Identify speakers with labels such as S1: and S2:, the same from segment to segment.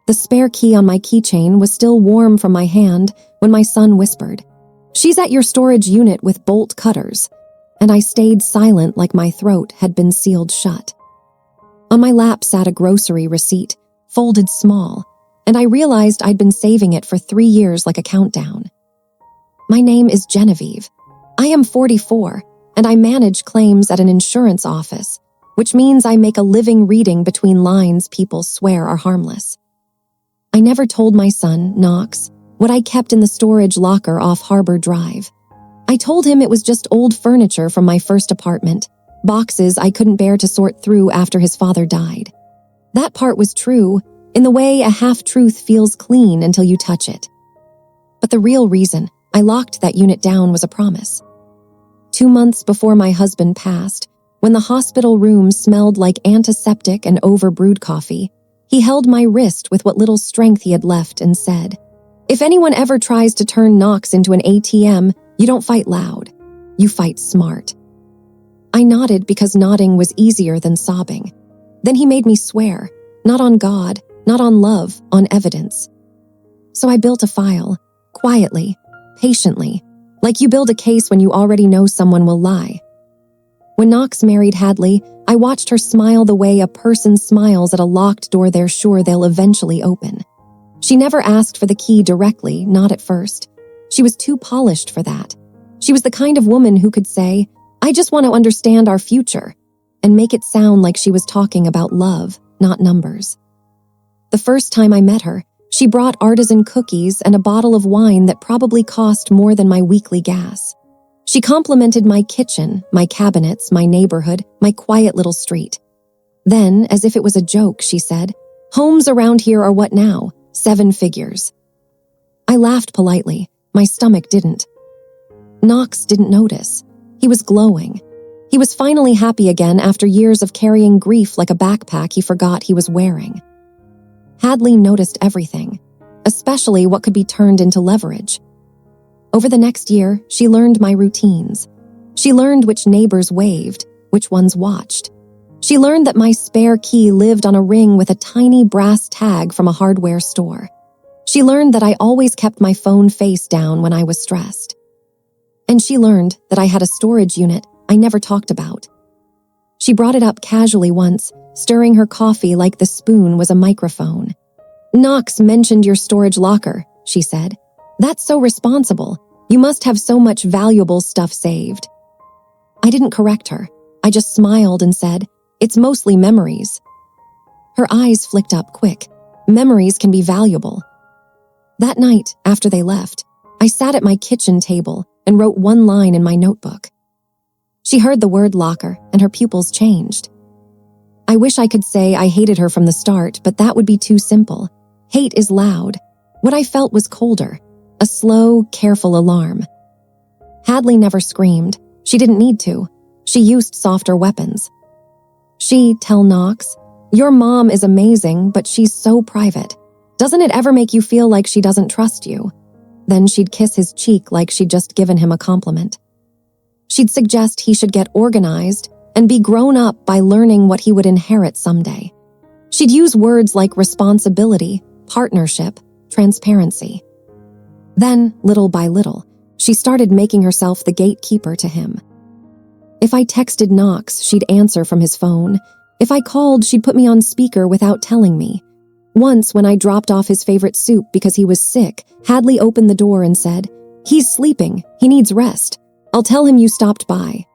S1: The spare key on my keychain was still warm from my hand when my son whispered, "She's at your storage unit with bolt cutters," and I stayed silent like my throat had been sealed shut. On my lap sat a grocery receipt, folded small, and I realized I'd been saving it for 3 years like a countdown. My name is Genevieve. I am 44, and I manage claims at an insurance office, which means I make a living reading between lines people swear are harmless. I never told my son, Knox, what I kept in the storage locker off Harbor Drive. I told him it was just old furniture from my first apartment, boxes I couldn't bear to sort through after his father died. That part was true, in the way a half-truth feels clean until you touch it. But the real reason I locked that unit down was a promise. 2 months before my husband passed, when the hospital room smelled like antiseptic and overbrewed coffee, he held my wrist with what little strength he had left and said, "If anyone ever tries to turn Knox into an ATM, you don't fight loud. You fight smart." I nodded because nodding was easier than sobbing. Then he made me swear, not on God, not on love, on evidence. So I built a file, quietly, patiently, like you build a case when you already know someone will lie. When Knox married Hadley, I watched her smile the way a person smiles at a locked door they're sure they'll eventually open. She never asked for the key directly, not at first. She was too polished for that. She was the kind of woman who could say, "I just want to understand our future," and make it sound like she was talking about love, not numbers. The first time I met her, she brought artisan cookies and a bottle of wine that probably cost more than my weekly gas. She complimented my kitchen, my cabinets, my neighborhood, my quiet little street. Then, as if it was a joke, she said, "Homes around here are what now? 7 figures." I laughed politely. My stomach didn't. Knox didn't notice. He was glowing. He was finally happy again after years of carrying grief like a backpack he forgot he was wearing. Hadley noticed everything, especially what could be turned into leverage. Over the next year, she learned my routines. She learned which neighbors waved, which ones watched. She learned that my spare key lived on a ring with a tiny brass tag from a hardware store. She learned that I always kept my phone face down when I was stressed. And she learned that I had a storage unit I never talked about. She brought it up casually once, stirring her coffee like the spoon was a microphone. "Knox mentioned your storage locker," she said. "That's so responsible. You must have so much valuable stuff saved." I didn't correct her. I just smiled and said, "It's mostly memories." Her eyes flicked up quick. Memories can be valuable. That night, after they left, I sat at my kitchen table and wrote one line in my notebook. She heard the word locker, and her pupils changed. I wish I could say I hated her from the start, but that would be too simple. Hate is loud. What I felt was colder, a slow, careful alarm. Hadley never screamed. She didn't need to. She used softer weapons. She'd tell Knox, "Your mom is amazing, but she's so private. Doesn't it ever make you feel like she doesn't trust you?" Then she'd kiss his cheek like she'd just given him a compliment. She'd suggest he should get organized and be grown up by learning what he would inherit someday. She'd use words like responsibility, partnership, transparency. Then, little by little, she started making herself the gatekeeper to him. If I texted Knox, she'd answer from his phone. If I called, she'd put me on speaker without telling me. Once, when I dropped off his favorite soup because he was sick, Hadley opened the door and said, "He's sleeping. He needs rest. I'll tell him you stopped by."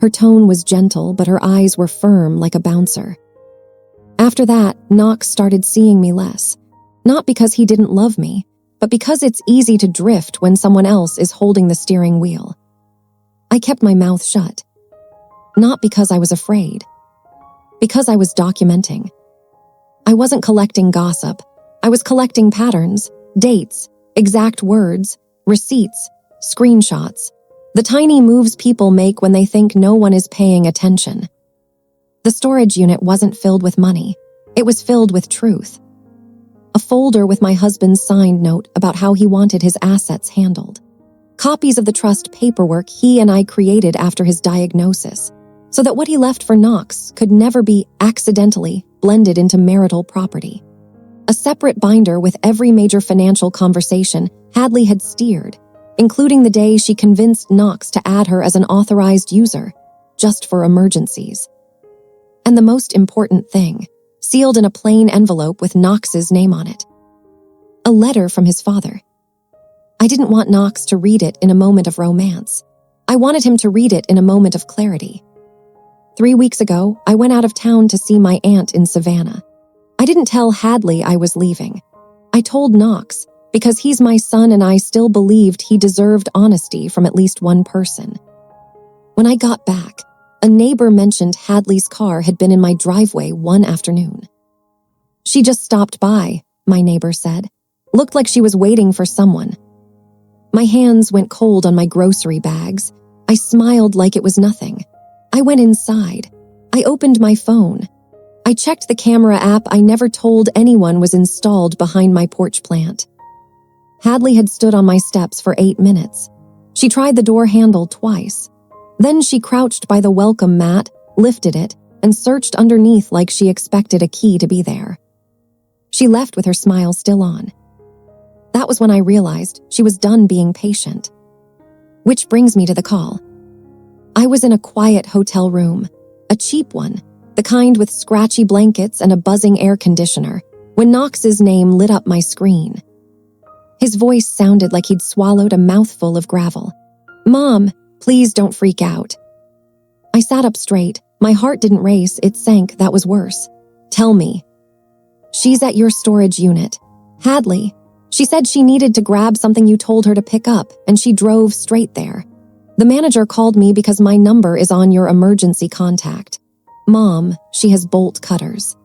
S1: Her tone was gentle, but her eyes were firm like a bouncer. After that, Knox started seeing me less. Not because he didn't love me, but because it's easy to drift when someone else is holding the steering wheel. I kept my mouth shut. Not because I was afraid. Because I was documenting. I wasn't collecting gossip. I was collecting patterns, dates, exact words, receipts, screenshots. The tiny moves people make when they think no one is paying attention. The storage unit wasn't filled with money. It was filled with truth. A folder with my husband's signed note about how he wanted his assets handled. Copies of the trust paperwork he and I created after his diagnosis, so that what he left for Knox could never be accidentally blended into marital property. A separate binder with every major financial conversation Hadley had steered, including the day she convinced Knox to add her as an authorized user, just for emergencies. And the most important thing, sealed in a plain envelope with Knox's name on it. A letter from his father. I didn't want Knox to read it in a moment of romance. I wanted him to read it in a moment of clarity. 3 weeks ago, I went out of town to see my aunt in Savannah. I didn't tell Hadley I was leaving. I told Knox because he's my son and I still believed he deserved honesty from at least one person. When I got back, a neighbor mentioned Hadley's car had been in my driveway one afternoon. She just stopped by, my neighbor said. Looked like she was waiting for someone. My hands went cold on my grocery bags. I smiled like it was nothing. I went inside. I opened my phone. I checked the camera app I never told anyone was installed behind my porch plant. Hadley had stood on my steps for 8 minutes. She tried the door handle twice. Then she crouched by the welcome mat, lifted it, and searched underneath like she expected a key to be there. She left with her smile still on. That was when I realized she was done being patient. Which brings me to the call. I was in a quiet hotel room, a cheap one, the kind with scratchy blankets and a buzzing air conditioner, when Knox's name lit up my screen. His voice sounded like he'd swallowed a mouthful of gravel. "Mom, please don't freak out." I sat up straight. My heart didn't race, it sank. That was worse. "Tell me." "She's at your storage unit. Hadley. She said she needed to grab something you told her to pick up, and she drove straight there. The manager called me because my number is on your emergency contact. Mom, she has bolt cutters."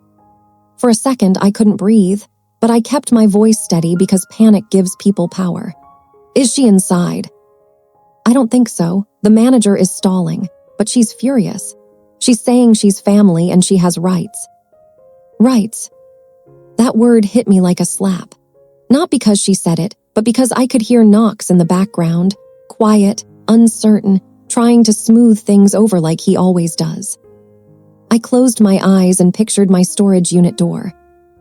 S1: For a second, I couldn't breathe, but I kept my voice steady because panic gives people power. "Is she inside?" "I don't think so. The manager is stalling, but she's furious. She's saying she's family and she has rights." Rights. That word hit me like a slap. Not because she said it, but because I could hear Knox in the background, quiet, uncertain, trying to smooth things over like he always does. I closed my eyes and pictured my storage unit door.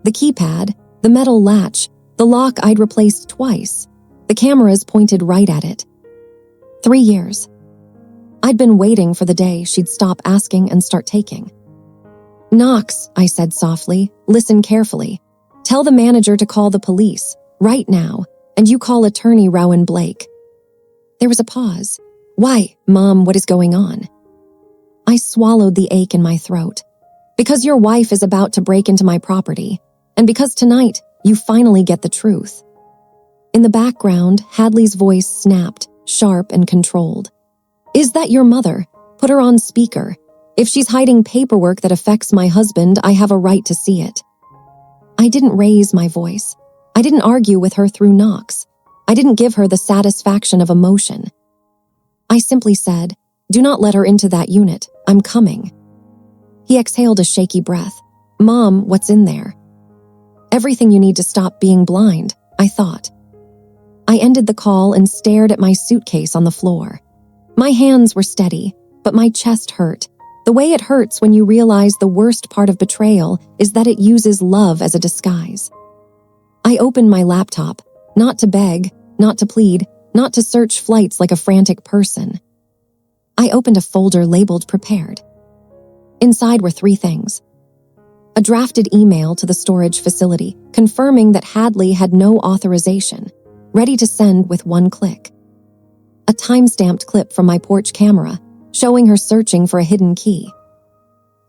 S1: The keypad, the metal latch, the lock I'd replaced twice. The cameras pointed right at it. 3 years. I'd been waiting for the day she'd stop asking and start taking. "Knox," I said softly, "listen carefully. Tell the manager to call the police, right now, and you call attorney Rowan Blake." There was a pause. "Why, Mom, what is going on?" I swallowed the ache in my throat. "Because your wife is about to break into my property, and because tonight you finally get the truth." In the background, Hadley's voice snapped, sharp and controlled. "Is that your mother? Put her on speaker. If she's hiding paperwork that affects my husband, I have a right to see it." I didn't raise my voice. I didn't argue with her through Knox. I didn't give her the satisfaction of emotion. I simply said, "Do not let her into that unit. I'm coming." He exhaled a shaky breath. "Mom, what's in there?" "Everything you need to stop being blind," I thought. I ended the call and stared at my suitcase on the floor. My hands were steady, but my chest hurt. The way it hurts when you realize the worst part of betrayal is that it uses love as a disguise. I opened my laptop, not to beg, not to plead, not to search flights like a frantic person. I opened a folder labeled Prepared. Inside were 3 things. A drafted email to the storage facility confirming that Hadley had no authorization, ready to send with one click. A time-stamped clip from my porch camera showing her searching for a hidden key.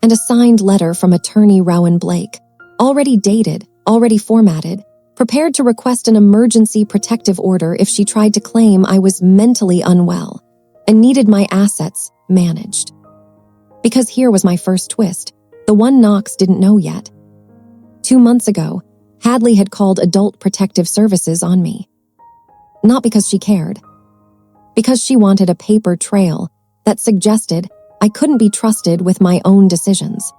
S1: And a signed letter from attorney Rowan Blake, already dated, already formatted, prepared to request an emergency protective order if she tried to claim I was mentally unwell and needed my assets managed. Because here was my first twist, the one Knox didn't know yet. 2 months ago, Hadley had called Adult Protective Services on me. Not because she cared. Because she wanted a paper trail that suggested I couldn't be trusted with my own decisions.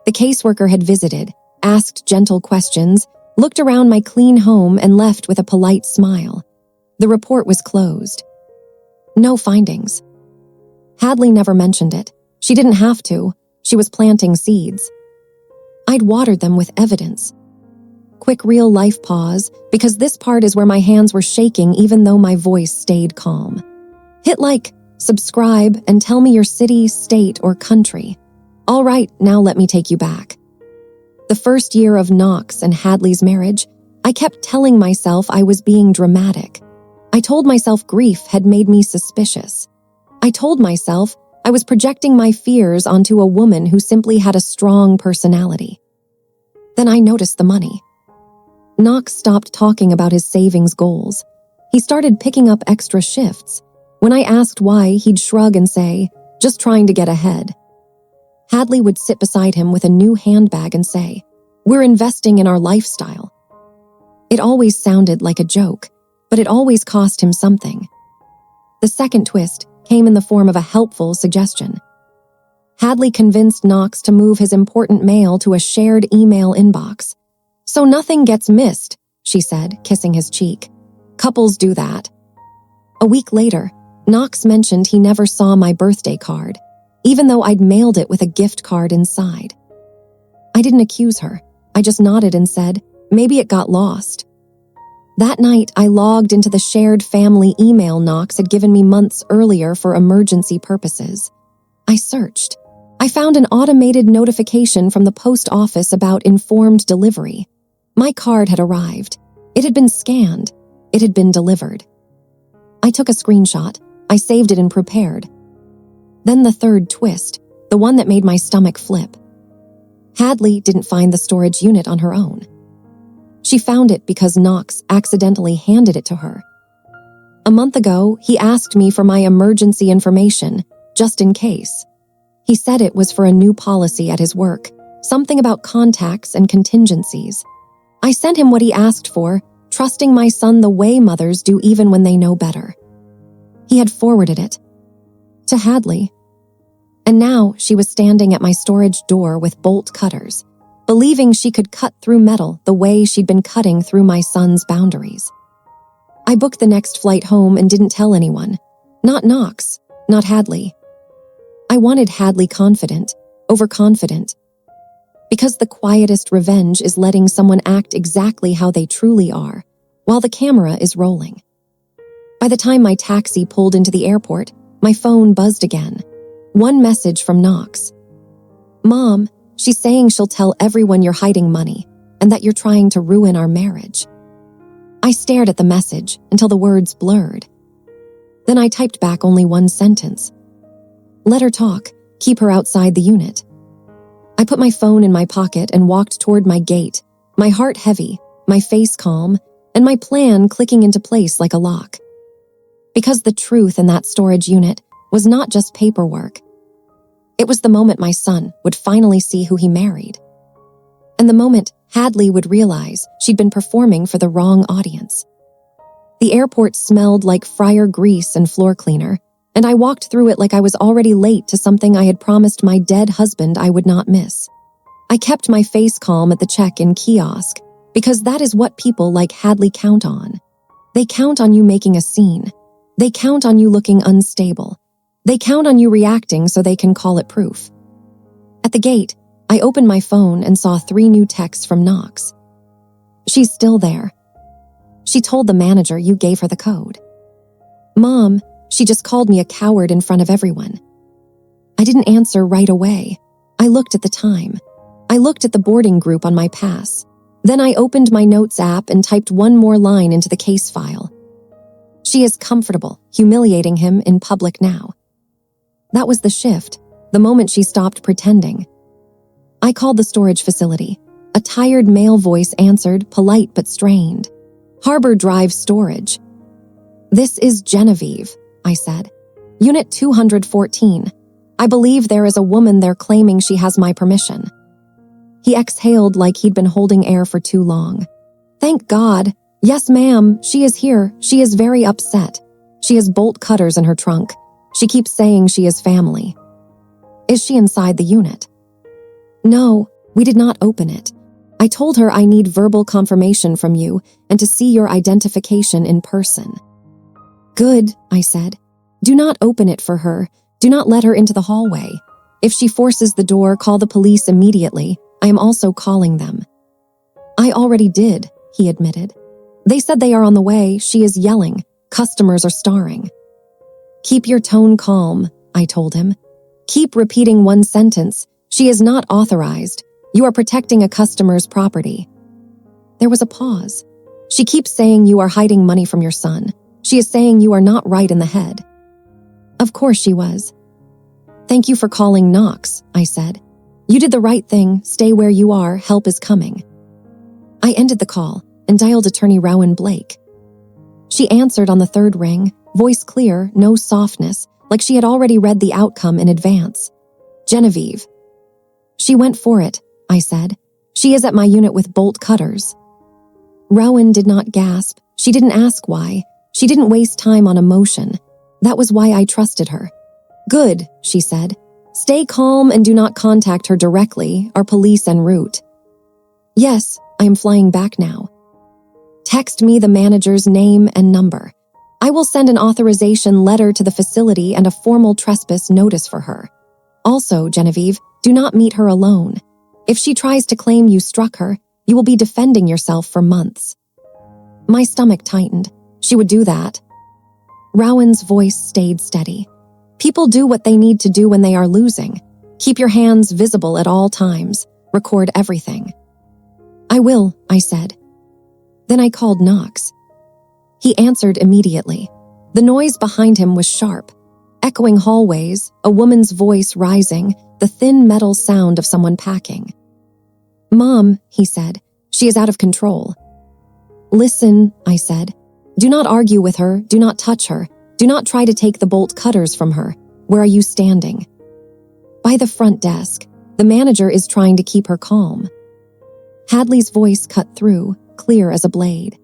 S1: The caseworker had visited, asked gentle questions, looked around my clean home and left with a polite smile. The report was closed. No findings. Hadley never mentioned it. She didn't have to. She was planting seeds. I'd watered them with evidence. Quick real-life pause, because this part is where my hands were shaking even though my voice stayed calm. Hit like, subscribe, and tell me your city, state, or country. All right, now let me take you back. The first year of Knox and Hadley's marriage, I kept telling myself I was being dramatic. I told myself grief had made me suspicious. I told myself I was projecting my fears onto a woman who simply had a strong personality. Then I noticed the money. Knox stopped talking about his savings goals. He started picking up extra shifts. When I asked why, he'd shrug and say, "Just trying to get ahead." Hadley would sit beside him with a new handbag and say, "We're investing in our lifestyle." It always sounded like a joke, but it always cost him something. The second twist came in the form of a helpful suggestion. Hadley convinced Knox to move his important mail to a shared email inbox. "So nothing gets missed," she said, kissing his cheek. "Couples do that." A week later, Knox mentioned he never saw my birthday card, even though I'd mailed it with a gift card inside. I didn't accuse her. I just nodded and said, maybe it got lost. That night, I logged into the shared family email Knox had given me months earlier for emergency purposes. I searched. I found an automated notification from the post office about informed delivery. My card had arrived. It had been scanned. It had been delivered. I took a screenshot. I saved it and prepared. Then the third twist, the one that made my stomach flip. Hadley didn't find the storage unit on her own. She found it because Knox accidentally handed it to her. A month ago, he asked me for my emergency information, just in case. He said it was for a new policy at his work, something about contacts and contingencies. I sent him what he asked for, trusting my son the way mothers do even when they know better. He had forwarded it to Hadley. And now she was standing at my storage door with bolt cutters, believing she could cut through metal the way she'd been cutting through my son's boundaries. I booked the next flight home and didn't tell anyone. Not Knox, not Hadley. I wanted Hadley confident, overconfident. Because the quietest revenge is letting someone act exactly how they truly are, while the camera is rolling. By the time my taxi pulled into the airport, my phone buzzed again. One message from Knox. "Mom, she's saying she'll tell everyone you're hiding money and that you're trying to ruin our marriage." I stared at the message until the words blurred. Then I typed back only one sentence. "Let her talk. Keep her outside the unit." I put my phone in my pocket and walked toward my gate, my heart heavy, my face calm, and my plan clicking into place like a lock. Because the truth in that storage unit was not just paperwork. It was the moment my son would finally see who he married. And the moment Hadley would realize she'd been performing for the wrong audience. The airport smelled like fryer grease and floor cleaner, and I walked through it like I was already late to something I had promised my dead husband I would not miss. I kept my face calm at the check-in kiosk, because that is what people like Hadley count on. They count on you making a scene. They count on you looking unstable. They count on you reacting so they can call it proof. At the gate, I opened my phone and saw 3 new texts from Knox. "She's still there. She told the manager you gave her the code." "Mom, she just called me a coward in front of everyone." I didn't answer right away. I looked at the time. I looked at the boarding group on my pass. Then I opened my notes app and typed one more line into the case file. "She is comfortable, humiliating him in public now." That was the shift, the moment she stopped pretending. I called the storage facility. A tired male voice answered, polite but strained. "Harbor Drive Storage." "This is Genevieve," I said. "Unit 214. I believe there is a woman there claiming she has my permission." He exhaled like he'd been holding air for too long. "Thank God. Yes, ma'am, she is here. She is very upset. She has bolt cutters in her trunk. She keeps saying she is family." "Is she inside the unit?" "No, we did not open it. I told her I need verbal confirmation from you and to see your identification in person." "Good," I said. "Do not open it for her. Do not let her into the hallway. If she forces the door, call the police immediately. I am also calling them." I already did, he admitted. They said they are on the way. She is yelling. Customers are starring. Keep your tone calm, I told him. Keep repeating one sentence. She is not authorized. You are protecting a customer's property. There was a pause. She keeps saying you are hiding money from your son. She is saying you are not right in the head. Of course she was. Thank you for calling Knox, I said. You did the right thing. Stay where you are. Help is coming. I ended the call and dialed attorney Rowan Blake. She answered on the third ring, voice clear, no softness, like she had already read the outcome in advance. Genevieve. She went for it, I said. She is at my unit with bolt cutters. Rowan did not gasp. She didn't ask why. She didn't waste time on emotion. That was why I trusted her. Good, she said. Stay calm and do not contact her directly, our police en route. Yes, I am flying back now. Text me the manager's name and number. I will send an authorization letter to the facility and a formal trespass notice for her. Also, Genevieve, do not meet her alone. If she tries to claim you struck her, you will be defending yourself for months. My stomach tightened. She would do that. Rowan's voice stayed steady. People do what they need to do when they are losing. Keep your hands visible at all times. Record everything. I will, I said. Then I called Knox. He answered immediately. The noise behind him was sharp. Echoing hallways, a woman's voice rising, the thin metal sound of someone packing. Mom, he said, she is out of control. Listen, I said. Do not argue with her, do not touch her, do not try to take the bolt cutters from her. Where are you standing? By the front desk. The manager is trying to keep her calm. Hadley's voice cut through, clear as a blade.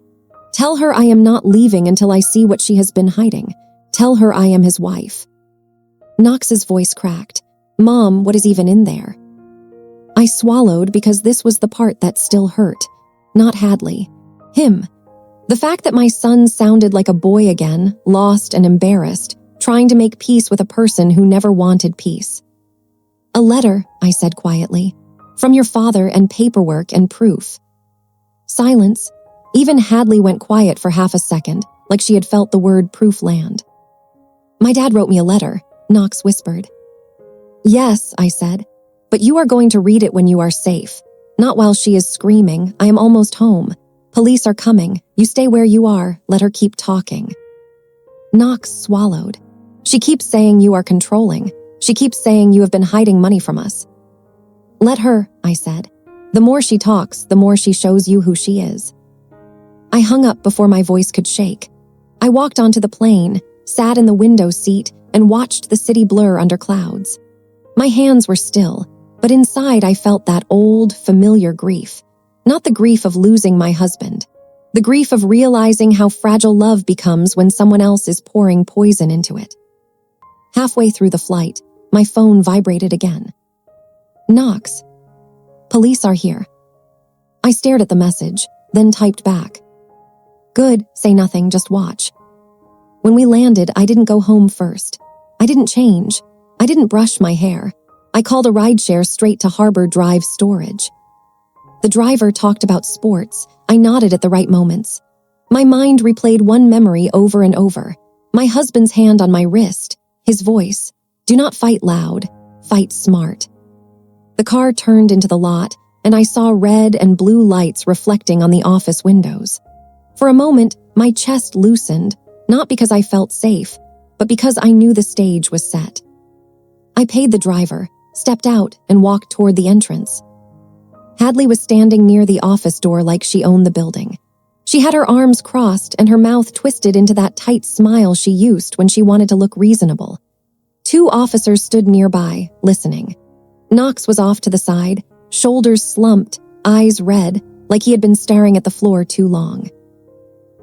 S1: Tell her I am not leaving until I see what she has been hiding. Tell her I am his wife. Knox's voice cracked. Mom, what is even in there? I swallowed because this was the part that still hurt. Not Hadley. Him. The fact that my son sounded like a boy again, lost and embarrassed, trying to make peace with a person who never wanted peace. A letter, I said quietly, from your father and paperwork and proof. Silence. Even Hadley went quiet for half a second, like she had felt the word proof land. My dad wrote me a letter, Knox whispered. Yes, I said, but you are going to read it when you are safe. Not while she is screaming, I am almost home. Police are coming. You stay where you are. Let her keep talking. Knox swallowed. She keeps saying you are controlling. She keeps saying you have been hiding money from us. Let her, I said. The more she talks, the more she shows you who she is. I hung up before my voice could shake. I walked onto the plane, sat in the window seat, and watched the city blur under clouds. My hands were still, but inside I felt that old, familiar grief. Not the grief of losing my husband. The grief of realizing how fragile love becomes when someone else is pouring poison into it. Halfway through the flight, my phone vibrated again. Knox. Police are here. I stared at the message, then typed back. Good, say nothing, just watch. When we landed, I didn't go home first. I didn't change. I didn't brush my hair. I called a rideshare straight to Harbor Drive storage. The driver talked about sports. I nodded at the right moments. My mind replayed one memory over and over. My husband's hand on my wrist, his voice. Do not fight loud, fight smart. The car turned into the lot, and I saw red and blue lights reflecting on the office windows. For a moment, my chest loosened, not because I felt safe, but because I knew the stage was set. I paid the driver, stepped out, and walked toward the entrance. Hadley was standing near the office door like she owned the building. She had her arms crossed and her mouth twisted into that tight smile she used when she wanted to look reasonable. 2 officers stood nearby, listening. Knox was off to the side, shoulders slumped, eyes red, like he had been staring at the floor too long.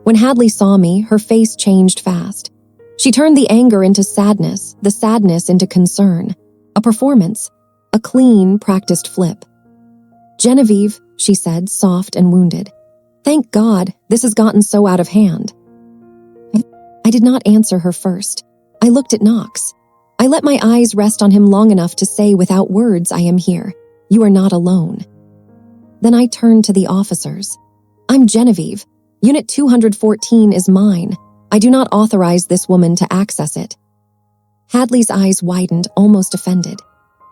S1: When Hadley saw me, her face changed fast. She turned the anger into sadness, the sadness into concern. A performance, a clean, practiced flip. Genevieve, she said, soft and wounded. Thank God, this has gotten so out of hand. I did not answer her first. I looked at Knox. I let my eyes rest on him long enough to say without words, I am here. You are not alone. Then I turned to the officers. I'm Genevieve. Unit 214 is mine. I do not authorize this woman to access it. Hadley's eyes widened, almost offended.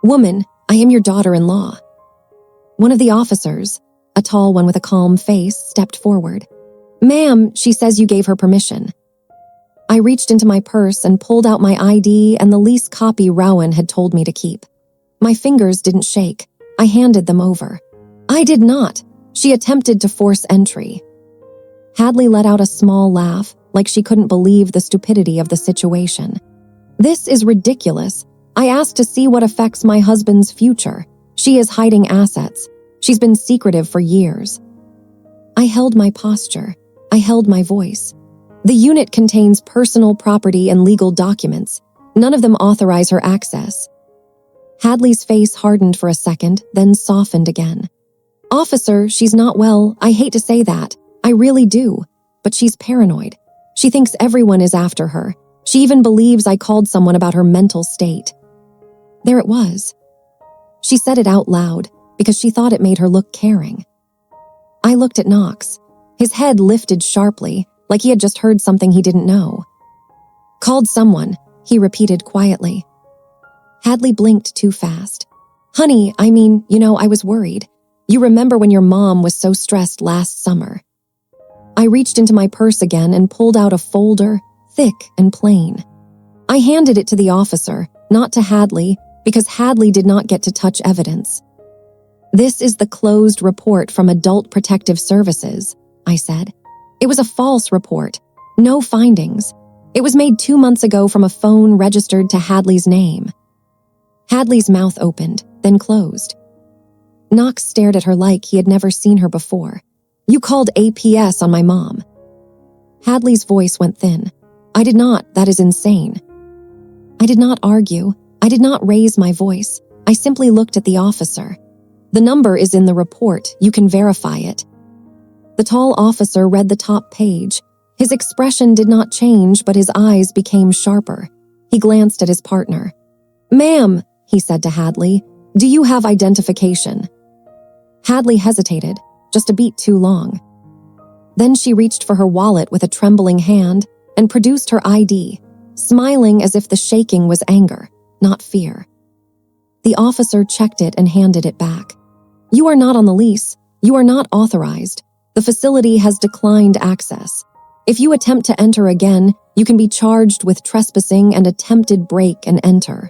S1: Woman, I am your daughter-in-law. One of the officers, a tall one with a calm face, stepped forward. Ma'am, she says you gave her permission. I reached into my purse and pulled out my ID and the lease copy Rowan had told me to keep. My fingers didn't shake. I handed them over. I did not. She attempted to force entry. Hadley let out a small laugh, like she couldn't believe the stupidity of the situation. This is ridiculous. I asked to see what affects my husband's future. She is hiding assets. She's been secretive for years. I held my posture. I held my voice. The unit contains personal property and legal documents. None of them authorize her access. Hadley's face hardened for a second, then softened again. Officer, she's not well. I hate to say that. I really do. But she's paranoid. She thinks everyone is after her. She even believes I called someone about her mental state. There it was. She said it out loud because she thought it made her look caring. I looked at Knox. His head lifted sharply, like he had just heard something he didn't know. Called someone, he repeated quietly. Hadley blinked too fast. Honey, I was worried. You remember when your mom was so stressed last summer. I reached into my purse again and pulled out a folder, thick and plain. I handed it to the officer, not to Hadley, because Hadley did not get to touch evidence. This is the closed report from Adult Protective Services, I said. It was a false report. No findings. It was made 2 months ago from a phone registered to Hadley's name. Hadley's mouth opened, then closed. Knox stared at her like he had never seen her before. You called APS on my mom. Hadley's voice went thin. I did not. That is insane. I did not argue. I did not raise my voice. I simply looked at the officer. The number is in the report. You can verify it. The tall officer read the top page. His expression did not change, but his eyes became sharper. He glanced at his partner. Ma'am, he said to Hadley, do you have identification? Hadley hesitated, just a beat too long. Then she reached for her wallet with a trembling hand and produced her ID, smiling as if the shaking was anger, not fear. The officer checked it and handed it back. You are not on the lease. You are not authorized. The facility has declined access. If you attempt to enter again, you can be charged with trespassing and attempted break and enter.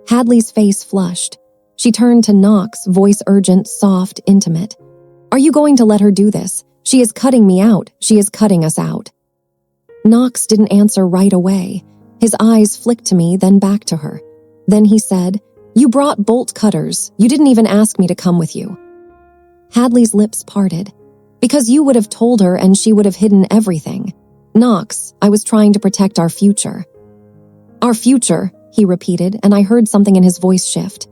S1: Hadley's face flushed. She turned to Knox, voice urgent, soft, intimate. Are you going to let her do this? She is cutting me out. She is cutting us out. Knox didn't answer right away. His eyes flicked to me, then back to her. Then he said, You brought bolt cutters. You didn't even ask me to come with you. Hadley's lips parted. Because you would have told her and she would have hidden everything. Knox, I was trying to protect our future. Our future, he repeated, and I heard something in his voice shift.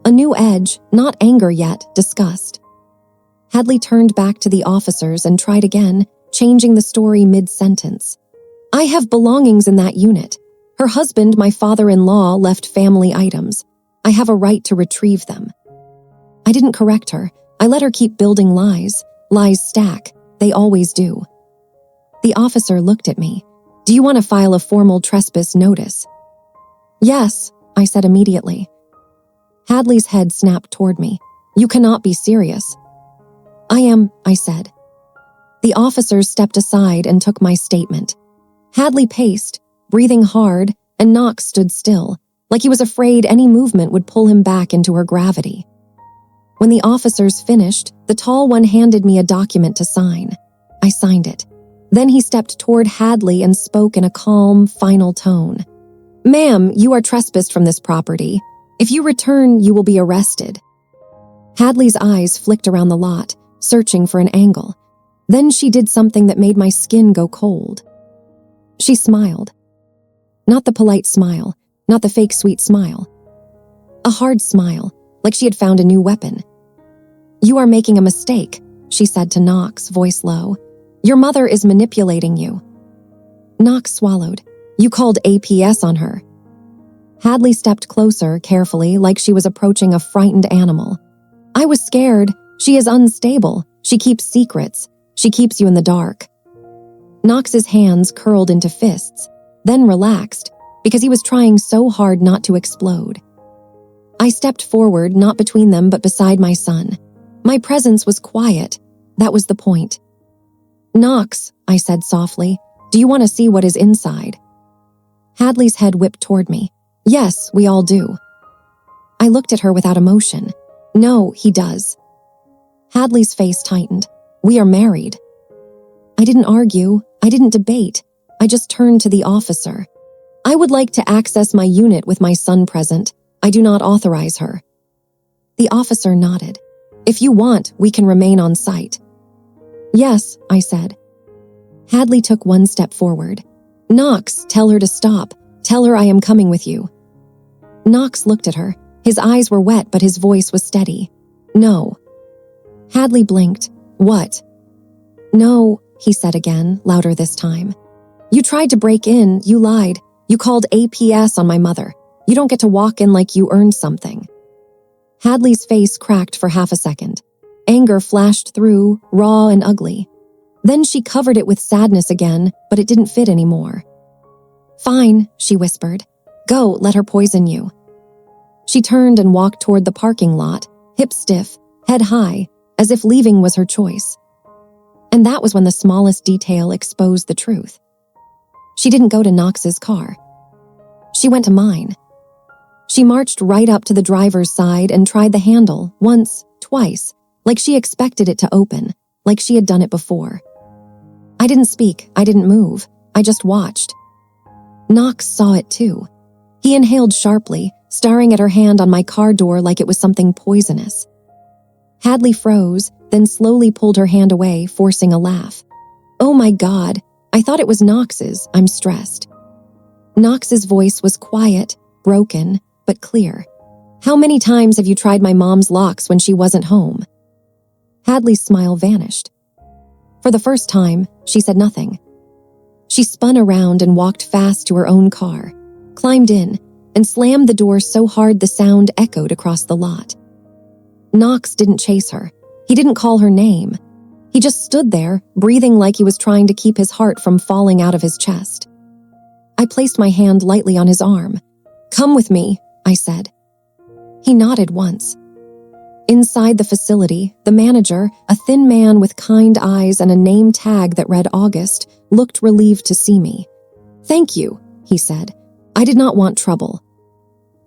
S1: A new edge, not anger yet, disgust. Hadley turned back to the officers and tried again, changing the story mid-sentence. I have belongings in that unit. Her husband, my father-in-law, left family items. I have a right to retrieve them. I didn't correct her. I let her keep building lies. Lies stack. They always do. The officer looked at me. Do you want to file a formal trespass notice? Yes, I said immediately. Hadley's head snapped toward me. You cannot be serious. I am, I said. The officers stepped aside and took my statement. Hadley paced, breathing hard, and Knox stood still, like he was afraid any movement would pull him back into her gravity. When the officers finished, the tall one handed me a document to sign. I signed it. Then he stepped toward Hadley and spoke in a calm, final tone. Ma'am, you are trespassed from this property. If you return, you will be arrested. Hadley's eyes flicked around the lot, searching for an angle. Then she did something that made my skin go cold. She smiled. Not the polite smile, not the fake sweet smile. A hard smile, like she had found a new weapon. You are making a mistake, she said to Knox, voice low. Your mother is manipulating you. Knox swallowed. You called APS on her. Hadley stepped closer, carefully, like she was approaching a frightened animal. I was scared. She is unstable. She keeps secrets. She keeps you in the dark." Knox's hands curled into fists, then relaxed, because he was trying so hard not to explode. I stepped forward, not between them but beside my son. My presence was quiet. That was the point. "Knox," I said softly, "do you want to see what is inside?" Hadley's head whipped toward me. "Yes, we all do." I looked at her without emotion. "No, he does." Hadley's face tightened. "We are married." I didn't argue. I didn't debate. I just turned to the officer. "I would like to access my unit with my son present. I do not authorize her." The officer nodded. "If you want, we can remain on site." "Yes," I said. Hadley took one step forward. "Knox, tell her to stop. Tell her I am coming with you." Knox looked at her. His eyes were wet, but his voice was steady. "No." Hadley blinked. "What?" "No," he said again, louder this time. "You tried to break in. You lied. You called APS on my mother. You don't get to walk in like you earned something." Hadley's face cracked for half a second. Anger flashed through, raw and ugly. Then she covered it with sadness again, but it didn't fit anymore. "Fine," she whispered. "Go, let her poison you." She turned and walked toward the parking lot, hips stiff, head high, as if leaving was her choice. And that was when the smallest detail exposed the truth. She didn't go to Knox's car. She went to mine. She marched right up to the driver's side and tried the handle, once, twice, like she expected it to open, like she had done it before. I didn't speak, I didn't move, I just watched. Knox saw it too. He inhaled sharply, staring at her hand on my car door like it was something poisonous. Hadley froze, then slowly pulled her hand away, forcing a laugh. "Oh my God, I thought it was Knox's, I'm stressed." Knox's voice was quiet, broken, but clear. "How many times have you tried my mom's locks when she wasn't home?" Hadley's smile vanished. For the first time, she said nothing. She spun around and walked fast to her own car, climbed in, and slammed the door so hard the sound echoed across the lot. Knox didn't chase her. He didn't call her name. He just stood there, breathing like he was trying to keep his heart from falling out of his chest. I placed my hand lightly on his arm. "Come with me," I said. He nodded once. Inside the facility, the manager, a thin man with kind eyes and a name tag that read August, looked relieved to see me. "Thank you," he said. "I did not want trouble."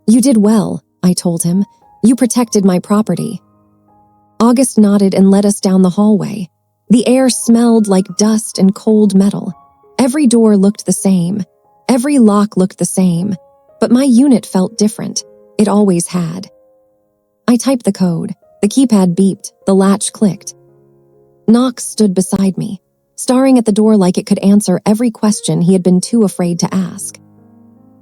S1: "You did well," I told him. "You protected my property." August nodded and led us down the hallway. The air smelled like dust and cold metal. Every door looked the same. Every lock looked the same. But my unit felt different. It always had. I typed the code. The keypad beeped. The latch clicked. Knox stood beside me, staring at the door like it could answer every question he had been too afraid to ask.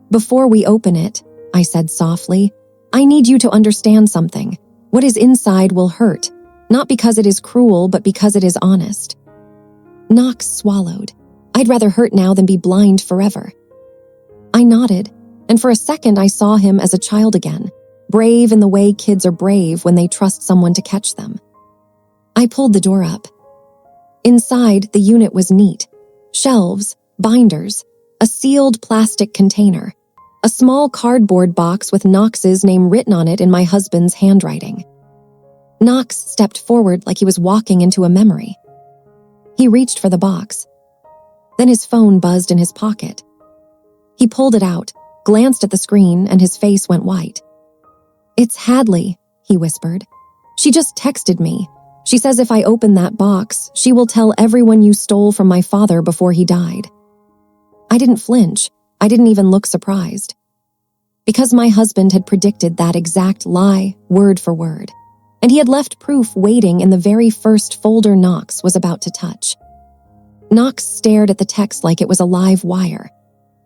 S1: "Before we open it," I said softly, "I need you to understand something. What is inside will hurt, not because it is cruel, but because it is honest." Knox swallowed. "I'd rather hurt now than be blind forever." I nodded, and for a second I saw him as a child again, brave in the way kids are brave when they trust someone to catch them. I pulled the door up. Inside, the unit was neat. Shelves, binders, a sealed plastic container, a small cardboard box with Knox's name written on it in my husband's handwriting. Knox stepped forward like he was walking into a memory. He reached for the box. Then his phone buzzed in his pocket. He pulled it out, glanced at the screen, and his face went white. "It's Hadley," he whispered. "She just texted me. She says if I open that box, she will tell everyone you stole from my father before he died." I didn't flinch. I didn't even look surprised. Because my husband had predicted that exact lie, word for word, and he had left proof waiting in the very first folder Knox was about to touch. Knox stared at the text like it was a live wire.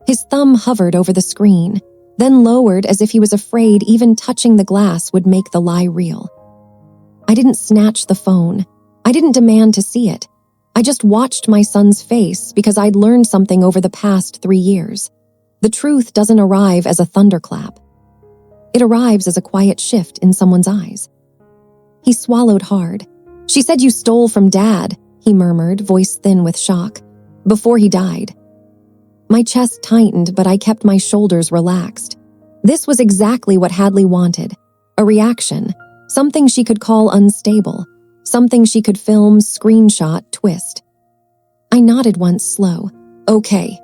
S1: His thumb hovered over the screen, then lowered as if he was afraid even touching the glass would make the lie real. I didn't snatch the phone. I didn't demand to see it. I just watched my son's face because I'd learned something over the past 3 years. The truth doesn't arrive as a thunderclap. It arrives as a quiet shift in someone's eyes. He swallowed hard, She said you stole from Dad, he murmured, voice thin with shock, before he died. My chest tightened, but I kept my shoulders relaxed. This was exactly what Hadley wanted. A reaction, something she could call unstable, something she could film, screenshot, twist. I nodded once, slow. Okay.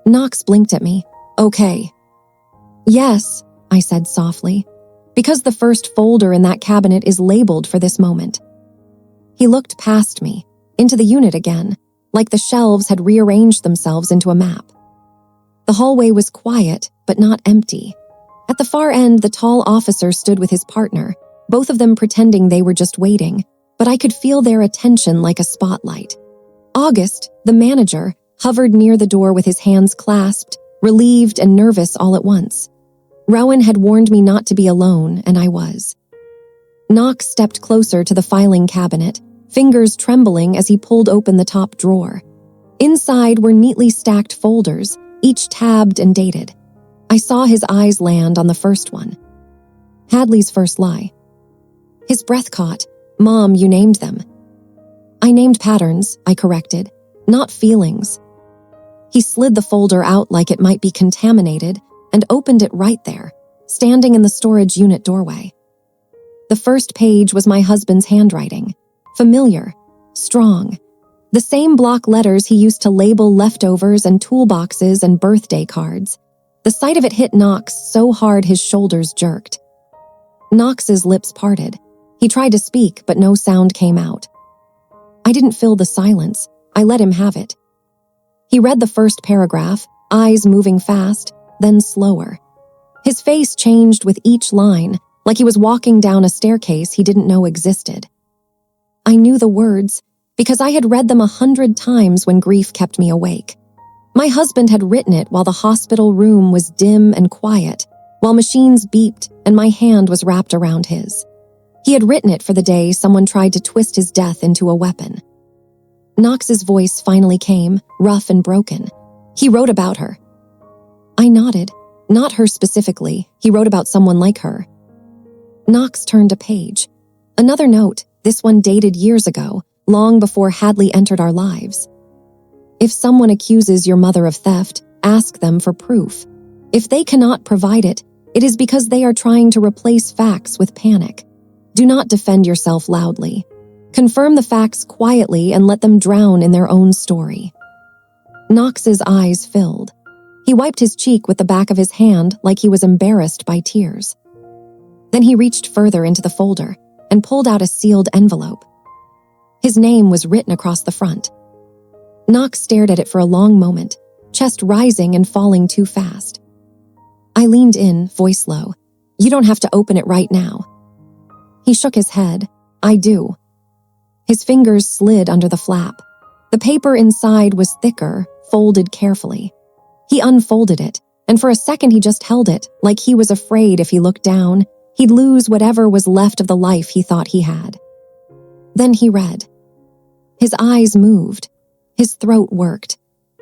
S1: Knox blinked at me. Okay. Yes, I said softly, because the first folder in that cabinet is labeled for this moment. He looked past me, into the unit again, like the shelves had rearranged themselves into a map. The hallway was quiet, but not empty. At the far end, the tall officer stood with his partner, both of them pretending they were just waiting, but I could feel their attention like a spotlight. August, the manager, hovered near the door with his hands clasped, relieved and nervous all at once. Rowan had warned me not to be alone, and I was. Knox stepped closer to the filing cabinet, fingers trembling as he pulled open the top drawer. Inside were neatly stacked folders, each tabbed and dated. I saw his eyes land on the first one. Hadley's first lie. His breath caught. Mom, you named them. I named patterns, I corrected, not feelings. He slid the folder out like it might be contaminated and opened it right there, standing in the storage unit doorway. The first page was my husband's handwriting. Familiar, strong. The same block letters he used to label leftovers and toolboxes and birthday cards. The sight of it hit Knox so hard his shoulders jerked. Knox's lips parted. He tried to speak, but no sound came out. I didn't fill the silence. I let him have it. He read the first paragraph, eyes moving fast, then slower. His face changed with each line, like he was walking down a staircase he didn't know existed. I knew the words because I had read them 100 times when grief kept me awake. My husband had written it while the hospital room was dim and quiet, while machines beeped and my hand was wrapped around his. He had written it for the day someone tried to twist his death into a weapon. Knox's voice finally came, rough and broken. He wrote about her. I nodded. Not her specifically. He wrote about someone like her. Knox turned a page. Another note, this one dated years ago, long before Hadley entered our lives. If someone accuses your mother of theft, ask them for proof. If they cannot provide it, it is because they are trying to replace facts with panic. Do not defend yourself loudly. Confirm the facts quietly and let them drown in their own story. Knox's eyes filled. He wiped his cheek with the back of his hand like he was embarrassed by tears. Then he reached further into the folder and pulled out a sealed envelope. His name was written across the front. Knox stared at it for a long moment, chest rising and falling too fast. I leaned in, voice low. You don't have to open it right now. He shook his head. I do. His fingers slid under the flap. The paper inside was thicker, folded carefully. He unfolded it, and for a second he just held it, like he was afraid if he looked down, he'd lose whatever was left of the life he thought he had. Then he read. His eyes moved. His throat worked.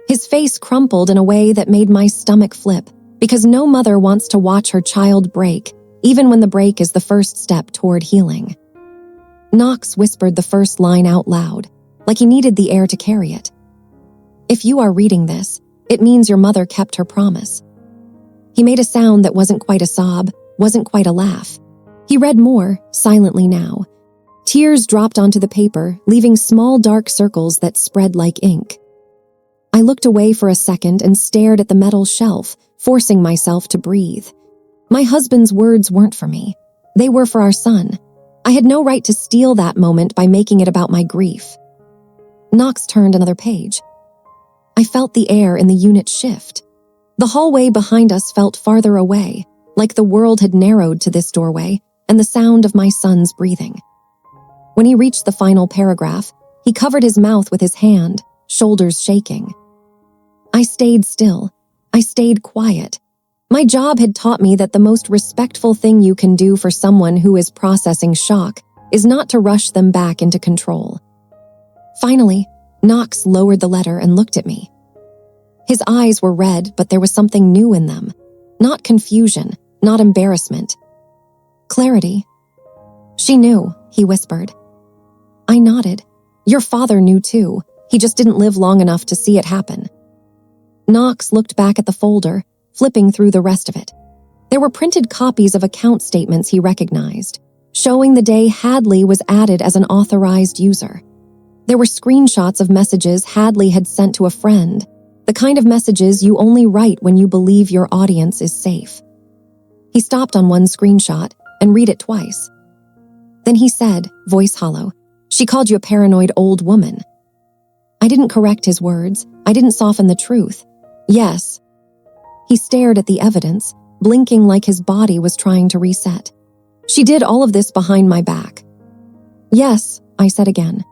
S1: His face crumpled in a way that made my stomach flip, because no mother wants to watch her child break, even when the break is the first step toward healing. Knox whispered the first line out loud, like he needed the air to carry it. If you are reading this, it means your mother kept her promise. He made a sound that wasn't quite a sob, wasn't quite a laugh. He read more, silently now. Tears dropped onto the paper, leaving small dark circles that spread like ink. I looked away for a second and stared at the metal shelf, forcing myself to breathe. My husband's words weren't for me. They were for our son. I had no right to steal that moment by making it about my grief. Knox turned another page. I felt the air in the unit shift. The hallway behind us felt farther away, like the world had narrowed to this doorway and the sound of my son's breathing. When he reached the final paragraph, he covered his mouth with his hand, shoulders shaking. I stayed still. I stayed quiet. My job had taught me that the most respectful thing you can do for someone who is processing shock is not to rush them back into control. Finally, Knox lowered the letter and looked at me. His eyes were red, but there was something new in them. Not confusion, not embarrassment. Clarity. She knew, he whispered. I nodded. Your father knew too. He just didn't live long enough to see it happen. Knox looked back at the folder, flipping through the rest of it. There were printed copies of account statements he recognized, showing the day Hadley was added as an authorized user. There were screenshots of messages Hadley had sent to a friend, the kind of messages you only write when you believe your audience is safe. He stopped on one screenshot and read it twice. Then he said, voice hollow, "She called you a paranoid old woman." I didn't correct his words. I didn't soften the truth. Yes. He stared at the evidence, blinking like his body was trying to reset. She did all of this behind my back. Yes, I said again.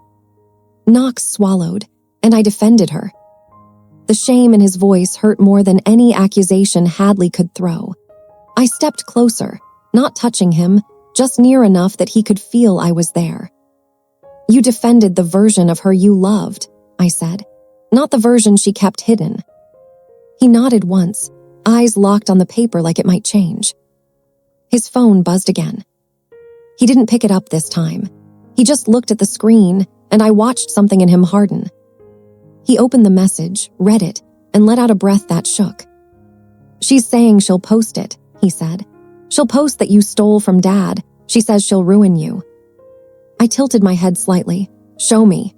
S1: Knox swallowed, and I defended her. The shame in his voice hurt more than any accusation Hadley could throw. I stepped closer, not touching him, just near enough that he could feel I was there. You defended the version of her you loved, I said, not the version she kept hidden. He nodded once, eyes locked on the paper like it might change. His phone buzzed again. He didn't pick it up this time. He just looked at the screen, and I watched something in him harden. He opened the message, read it, and let out a breath that shook. She's saying she'll post it, he said. She'll post that you stole from Dad. She says she'll ruin you. I tilted my head slightly. Show me.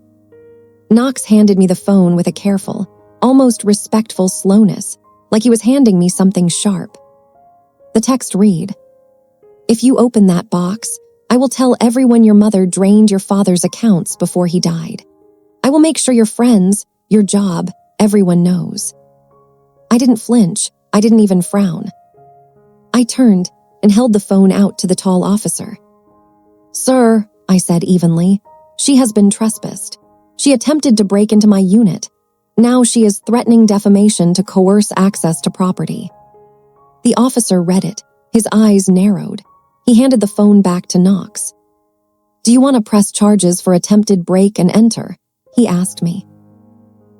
S1: Knox handed me the phone with a careful, almost respectful slowness, like he was handing me something sharp. The text read, "If you open that box, I will tell everyone your mother drained your father's accounts before he died. I will make sure your friends, your job, everyone knows." I didn't flinch. I didn't even frown. I turned and held the phone out to the tall officer. "Sir," I said evenly, "she has been trespassed. She attempted to break into my unit. Now she is threatening defamation to coerce access to property." The officer read it. His eyes narrowed. He handed the phone back to Knox. "Do you want to press charges for attempted break and enter?" he asked me.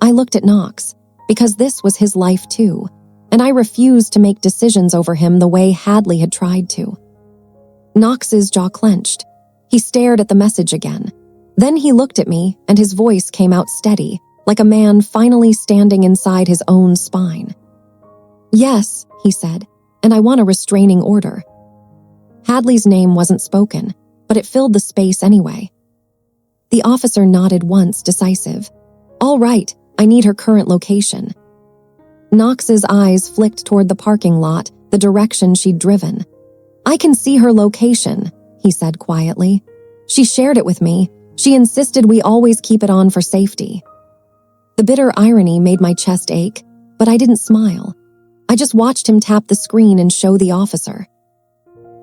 S1: I looked at Knox, because this was his life too, and I refused to make decisions over him the way Hadley had tried to. Knox's jaw clenched. He stared at the message again. Then he looked at me, and his voice came out steady, like a man finally standing inside his own spine. "Yes," he said, "and I want a restraining order." Hadley's name wasn't spoken, but it filled the space anyway. The officer nodded once, decisive. "All right, I need her current location." Knox's eyes flicked toward the parking lot, the direction she'd driven. "I can see her location," he said quietly. "She shared it with me. She insisted we always keep it on for safety." The bitter irony made my chest ache, but I didn't smile. I just watched him tap the screen and show the officer.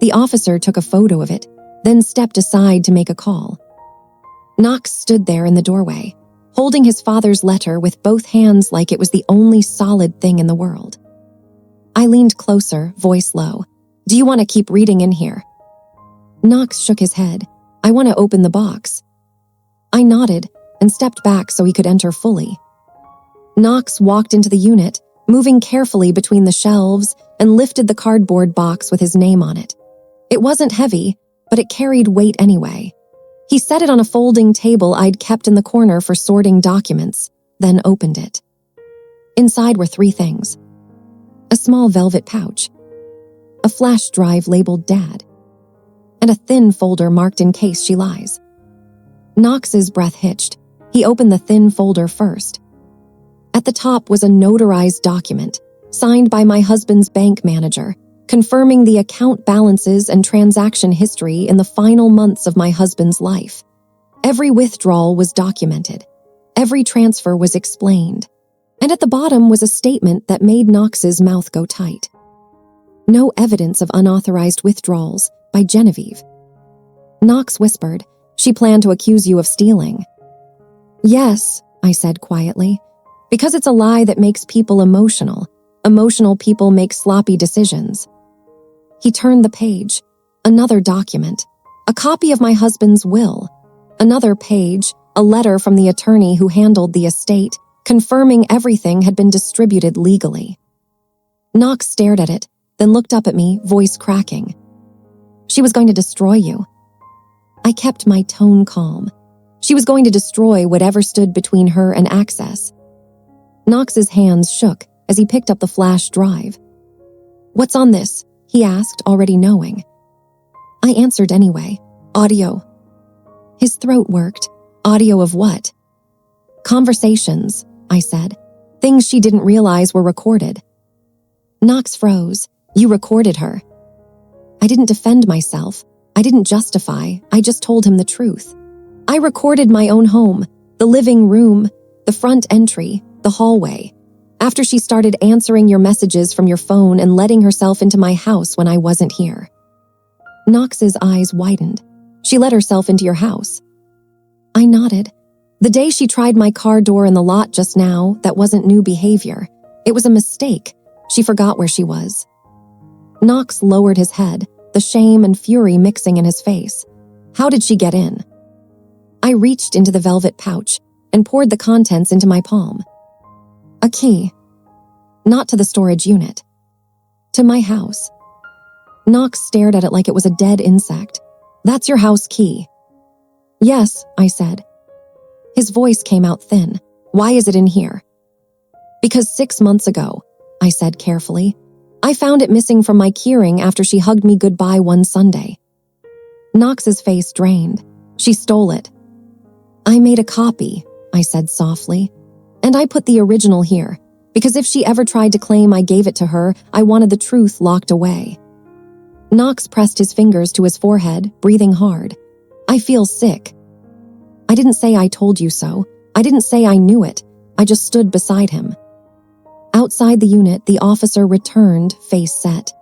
S1: The officer took a photo of it, then stepped aside to make a call. Knox stood there in the doorway, holding his father's letter with both hands like it was the only solid thing in the world. I leaned closer, voice low. "Do you want to keep reading in here?" Knox shook his head. "I want to open the box." I nodded and stepped back so he could enter fully. Knox walked into the unit, moving carefully between the shelves, and lifted the cardboard box with his name on it. It wasn't heavy, but it carried weight anyway. He set it on a folding table I'd kept in the corner for sorting documents, then opened it. Inside were 3 things. A small velvet pouch, a flash drive labeled Dad, and a thin folder marked "In case she lies." Knox's breath hitched. He opened the thin folder first. At the top was a notarized document, signed by my husband's bank manager, confirming the account balances and transaction history in the final months of my husband's life. Every withdrawal was documented. Every transfer was explained. And at the bottom was a statement that made Knox's mouth go tight. "No evidence of unauthorized withdrawals by Genevieve." Knox whispered, "She planned to accuse you of stealing." "Yes," I said quietly, "because it's a lie that makes people emotional. Emotional people make sloppy decisions." He turned the page. Another document. A copy of my husband's will. Another page, a letter from the attorney who handled the estate, confirming everything had been distributed legally. Knox stared at it, then looked up at me, voice cracking. "She was going to destroy you." I kept my tone calm. She was going to destroy whatever stood between her and access. Knox's hands shook as he picked up the flash drive. "What's on this?" he asked, already knowing. I answered anyway. "Audio." His throat worked. Audio of what? "Conversations," I said. Things she didn't realize were recorded. Knox froze. "You recorded her." I didn't defend myself. I didn't justify. I just told him the truth. I recorded my own home, the living room, the front entry, the hallway. After she started answering your messages from your phone and letting herself into my house when I wasn't here. Knox's eyes widened. "She let herself into your house?" I nodded. The day she tried my car door in the lot just now, that wasn't new behavior. It was a mistake. She forgot where she was. Knox lowered his head, the shame and fury mixing in his face. "How did she get in?" I reached into the velvet pouch and poured the contents into my palm. "A key." "Not to the storage unit." "To my house." Knox stared at it like it was a dead insect. "That's your house key." "Yes," I said. His voice came out thin. "Why is it in here?" "Because 6 months ago," I said carefully, "I found it missing from my keyring after she hugged me goodbye one Sunday." Knox's face drained. "She stole it." "I made a copy," I said softly, "and I put the original here, because if she ever tried to claim I gave it to her, I wanted the truth locked away." Knox pressed his fingers to his forehead, breathing hard. "I feel sick." I didn't say I told you so. I didn't say I knew it. I just stood beside him. Outside the unit, the officer returned, face set.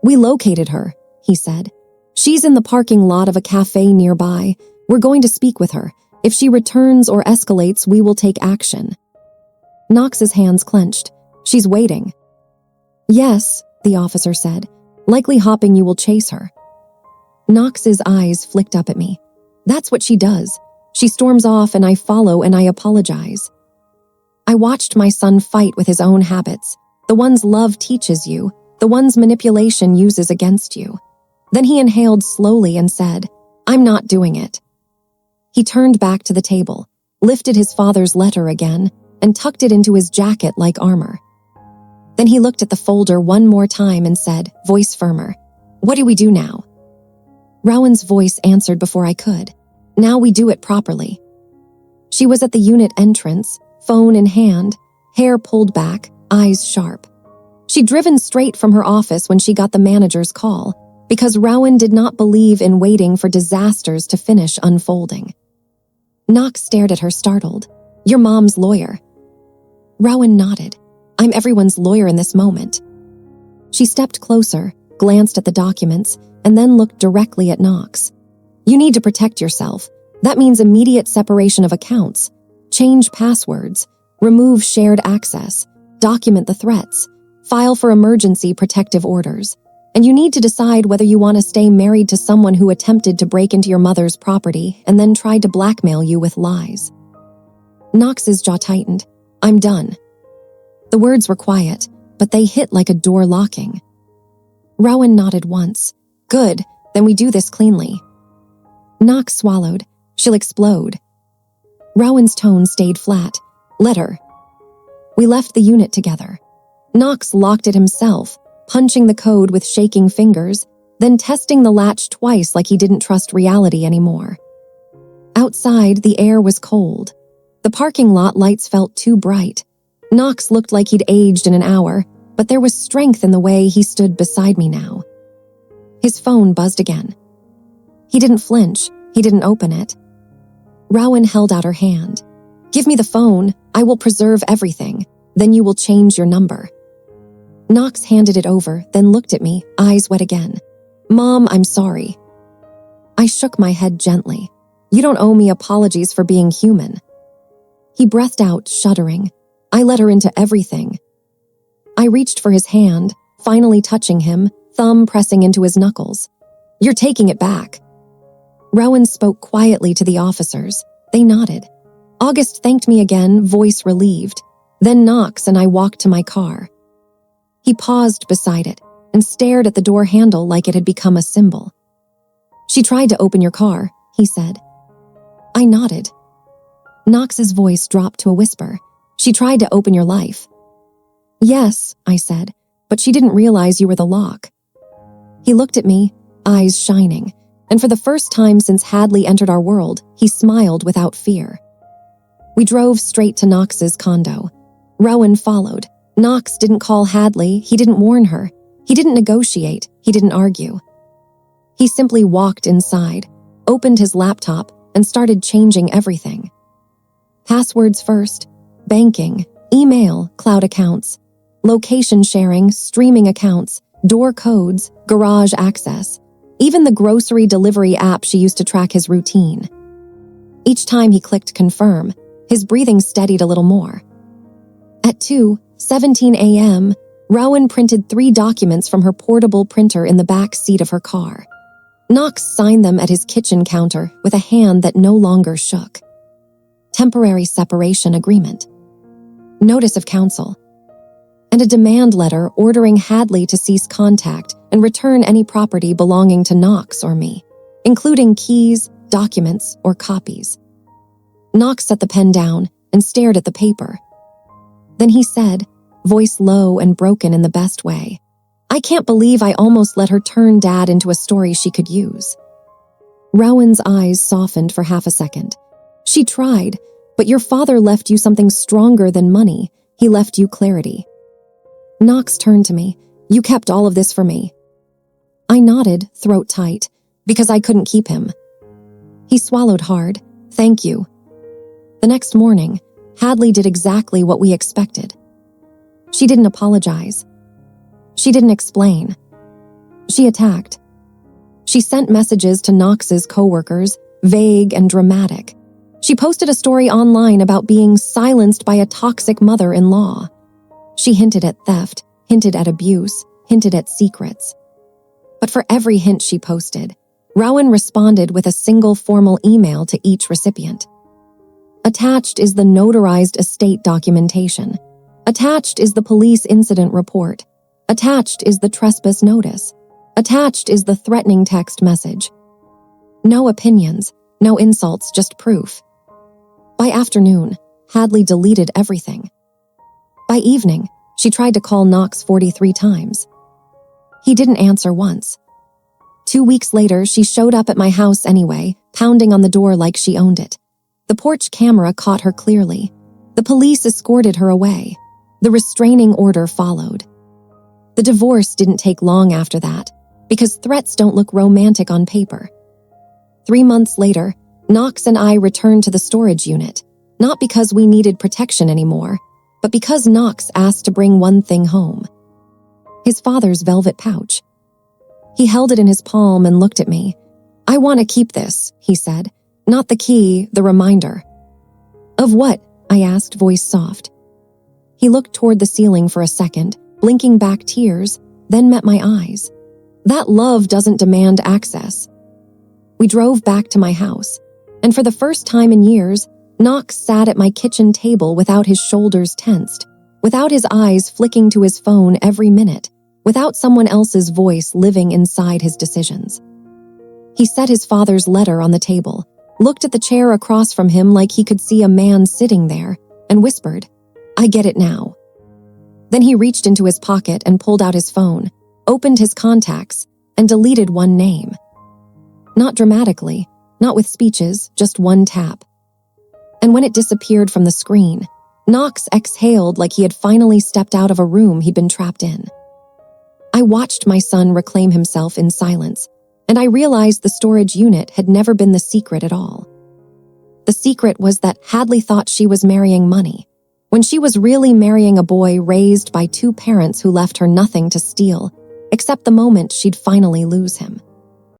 S1: "We located her," he said. "She's in the parking lot of a cafe nearby. We're going to speak with her. If she returns or escalates, we will take action." Knox's hands clenched. "She's waiting." "Yes," the officer said. "Likely hoping you will chase her." Knox's eyes flicked up at me. "That's what she does. She storms off and I follow and I apologize." I watched my son fight with his own habits, the ones love teaches you, the ones manipulation uses against you. Then he inhaled slowly and said, "I'm not doing it." He turned back to the table, lifted his father's letter again, and tucked it into his jacket like armor. Then he looked at the folder one more time and said, voice firmer, "What do we do now?" Rowan's voice answered before I could. "Now we do it properly." She was at the unit entrance, phone in hand, hair pulled back, eyes sharp. She'd driven straight from her office when she got the manager's call, because Rowan did not believe in waiting for disasters to finish unfolding. Knox stared at her startled. "Your mom's lawyer." Rowan nodded. "I'm everyone's lawyer in this moment." She stepped closer, glanced at the documents, and then looked directly at Knox. "You need to protect yourself. That means immediate separation of accounts. Change passwords. Remove shared access. Document the threats. File for emergency protective orders. And you need to decide whether you want to stay married to someone who attempted to break into your mother's property and then tried to blackmail you with lies." Knox's jaw tightened. "I'm done." The words were quiet, but they hit like a door locking. Rowan nodded once. "Good, then we do this cleanly." Knox swallowed. "She'll explode." Rowan's tone stayed flat. "Let her." We left the unit together. Knox locked it himself, punching the code with shaking fingers, then testing the latch twice like he didn't trust reality anymore. Outside, the air was cold. The parking lot lights felt too bright. Knox looked like he'd aged in an hour, but there was strength in the way he stood beside me now. His phone buzzed again. He didn't flinch. He didn't open it. Rowan held out her hand. "Give me the phone. I will preserve everything. Then you will change your number." Knox handed it over, then looked at me, eyes wet again. "Mom, I'm sorry." I shook my head gently. "You don't owe me apologies for being human." He breathed out, shuddering. "I let her into everything." I reached for his hand, finally touching him, thumb pressing into his knuckles. "You're taking it back." Rowan spoke quietly to the officers. They nodded. August thanked me again, voice relieved. Then Knox and I walked to my car. He paused beside it and stared at the door handle like it had become a symbol. "She tried to open your car," he said. I nodded. Knox's voice dropped to a whisper. She tried to open your life. Yes, I said, but she didn't realize you were the lock. He looked at me, eyes shining, and for the first time since Hadley entered our world, he smiled without fear. We drove straight to Knox's condo. Rowan followed. Knox didn't call Hadley, he didn't warn her. He didn't negotiate, he didn't argue. He simply walked inside, opened his laptop, and started changing everything. Passwords first, banking, email, cloud accounts, location sharing, streaming accounts, door codes, garage access, even the grocery delivery app she used to track his routine. Each time he clicked confirm, his breathing steadied a little more. At 2:17 a.m., Rowan printed 3 documents from her portable printer in the back seat of her car. Knox signed them at his kitchen counter with a hand that no longer shook. Temporary separation agreement, notice of counsel, and a demand letter ordering Hadley to cease contact and return any property belonging to Knox or me, including keys, documents, or copies. Knox set the pen down and stared at the paper. Then he said, voice low and broken in the best way, I can't believe I almost let her turn Dad into a story she could use. Rowan's eyes softened for half a second. She tried, but your father left you something stronger than money. He left you clarity. Knox turned to me. You kept all of this for me. I nodded, throat tight, because I couldn't keep him. He swallowed hard. Thank you. The next morning, Hadley did exactly what we expected. She didn't apologize. She didn't explain. She attacked. She sent messages to Knox's coworkers, vague and dramatic. She posted a story online about being silenced by a toxic mother-in-law. She hinted at theft, hinted at abuse, hinted at secrets. But for every hint she posted, Rowan responded with a single formal email to each recipient. Attached is the notarized estate documentation. Attached is the police incident report. Attached is the trespass notice. Attached is the threatening text message. No opinions, no insults, just proof. By afternoon, Hadley deleted everything. By evening, she tried to call Knox 43 times. He didn't answer once. 2 weeks later, she showed up at my house anyway, pounding on the door like she owned it. The porch camera caught her clearly. The police escorted her away. The restraining order followed. The divorce didn't take long after that, because threats don't look romantic on paper. 3 months later, Knox and I returned to the storage unit, not because we needed protection anymore, but because Knox asked to bring one thing home. His father's velvet pouch. He held it in his palm and looked at me. I want to keep this, he said. Not the key, the reminder. Of what? I asked, voice soft. He looked toward the ceiling for a second, blinking back tears, then met my eyes. That love doesn't demand access. We drove back to my house, and for the first time in years, Knox sat at my kitchen table without his shoulders tensed, without his eyes flicking to his phone every minute, without someone else's voice living inside his decisions. He set his father's letter on the table, looked at the chair across from him like he could see a man sitting there, and whispered, I get it now. Then he reached into his pocket and pulled out his phone, opened his contacts, and deleted one name. Not dramatically, not with speeches, just one tap. And when it disappeared from the screen, Knox exhaled like he had finally stepped out of a room he'd been trapped in. I watched my son reclaim himself in silence, and I realized the storage unit had never been the secret at all. The secret was that Hadley thought she was marrying money, when she was really marrying a boy raised by 2 parents who left her nothing to steal, except the moment she'd finally lose him.